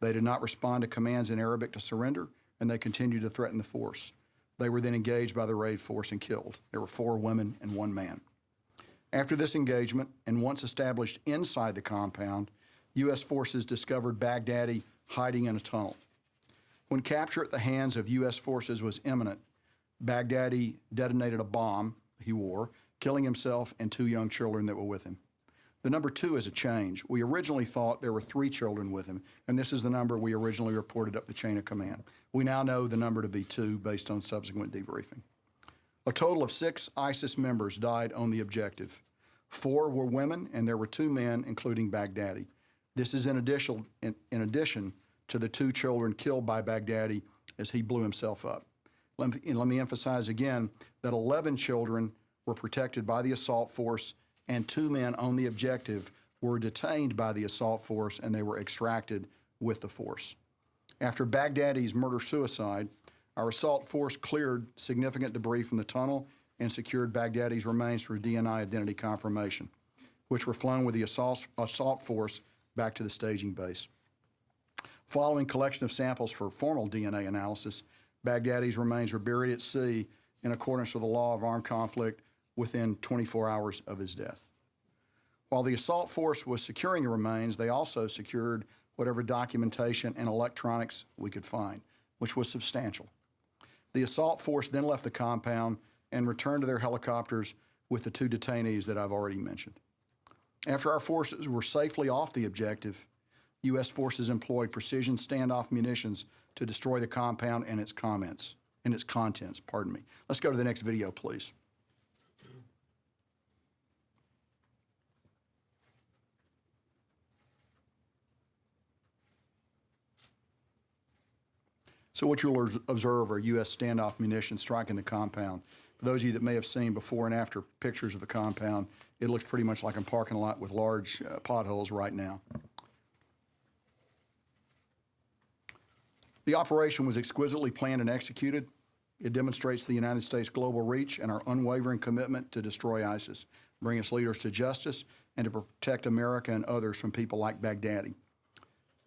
They did not respond to commands in Arabic to surrender, and they continued to threaten the force. They were then engaged by the raid force and killed. There were 4 women and 1 man. After this engagement, and once established inside the compound, U.S. forces discovered Baghdadi hiding in a tunnel. When capture at the hands of U.S. forces was imminent, Baghdadi detonated a bomb he wore, killing himself and 2 young children that were with him. The number 2 is a change. We originally thought there were 3 children with him, and this is the number we originally reported up the chain of command. We now know the number to be 2 based on subsequent debriefing. A total of 6 ISIS members died on the objective. 4 were women, and there were 2 men, including Baghdadi. This is in addition to the 2 children killed by Baghdadi as he blew himself up. Let me emphasize again that 11 children were protected by the assault force, and 2 men on the objective were detained by the assault force, and they were extracted with the force. After Baghdadi's murder-suicide, our assault force cleared significant debris from the tunnel and secured Baghdadi's remains for DNA identity confirmation, which were flown with the assault force back to the staging base. Following collection of samples for formal DNA analysis, Baghdadi's remains were buried at sea in accordance with the law of armed conflict within 24 hours of his death. While the assault force was securing the remains, they also secured whatever documentation and electronics we could find, which was substantial. The assault force then left the compound and returned to their helicopters with the 2 detainees that I've already mentioned. After our forces were safely off the objective, U.S. forces employed precision standoff munitions to destroy the compound and its contents. Let's go to the next video, please. So what you'll observe are U.S. standoff munitions striking the compound. For those of you that may have seen before and after pictures of the compound, it looks pretty much like a parking lot with large potholes right now. The operation was exquisitely planned and executed. It demonstrates the United States' global reach and our unwavering commitment to destroy ISIS, bring its leaders to justice, and to protect America and others from people like Baghdadi.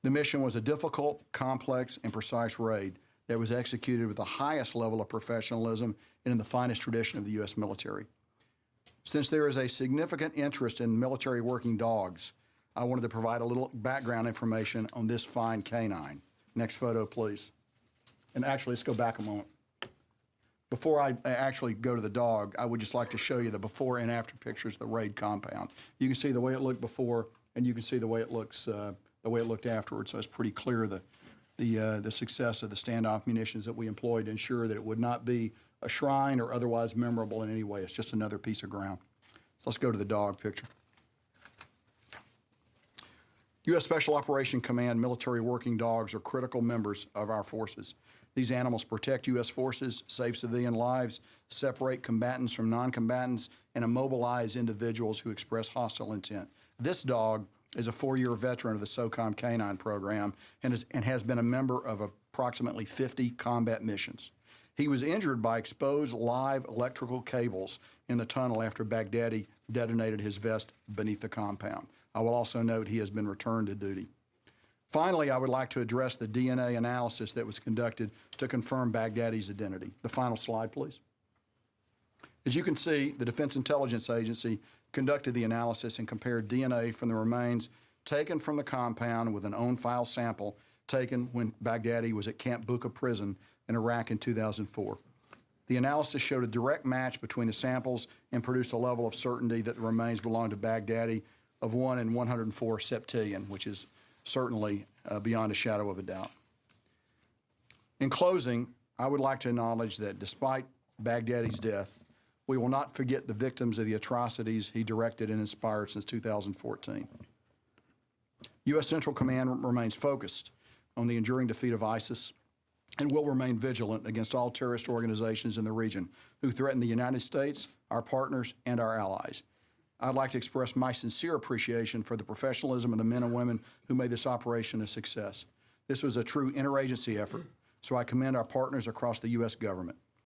The mission was a difficult, complex, and precise raid that was executed with the highest level of professionalism and in the finest tradition of the U.S. military. Since there is a significant interest in military working dogs, I wanted to provide a little background information on this fine canine. Next photo, please. And actually, let's go back a moment. Before I actually go to the dog, I would just like to show you the before and after pictures of the raid compound. You can see the way it looked before, and you can see the way it looks, the way it looked afterwards. So it's pretty clear the success of the standoff munitions that we employed to ensure that it would not be a shrine or otherwise memorable in any way. It's just another piece of ground. So let's go to the dog picture. U.S. Special Operation Command military working dogs are critical members of our forces. These animals protect U.S. forces, save civilian lives, separate combatants from non-combatants, and immobilize individuals who express hostile intent. This dog is a 4-year veteran of the SOCOM Canine program and has been a member of approximately 50 combat missions. He was injured by exposed live electrical cables in the tunnel after Baghdadi detonated his vest beneath the compound. I will also note he has been returned to duty. Finally, I would like to address the DNA analysis that was conducted to confirm Baghdadi's identity. The final slide, please. As you can see, the Defense Intelligence Agency conducted the analysis and compared DNA from the remains taken from the compound with an on-file sample taken when Baghdadi was at Camp Bucca prison in Iraq in 2004. The analysis showed a direct match between the samples and produced a level of certainty that the remains belonged to Baghdadi of 1 in 104 septillion, which is certainly beyond a shadow of a doubt. In closing, I would like to acknowledge that despite Baghdadi's death, we will not forget the victims of the atrocities he directed and inspired since 2014. U.S. Central Command remains focused on the enduring defeat of ISIS and will remain vigilant against all terrorist organizations in the region who threaten the United States, our partners, and our allies. I'd like to express my sincere appreciation for the professionalism of the men and women who made this operation a success. This was a true interagency effort, so I commend our partners across the U.S. government.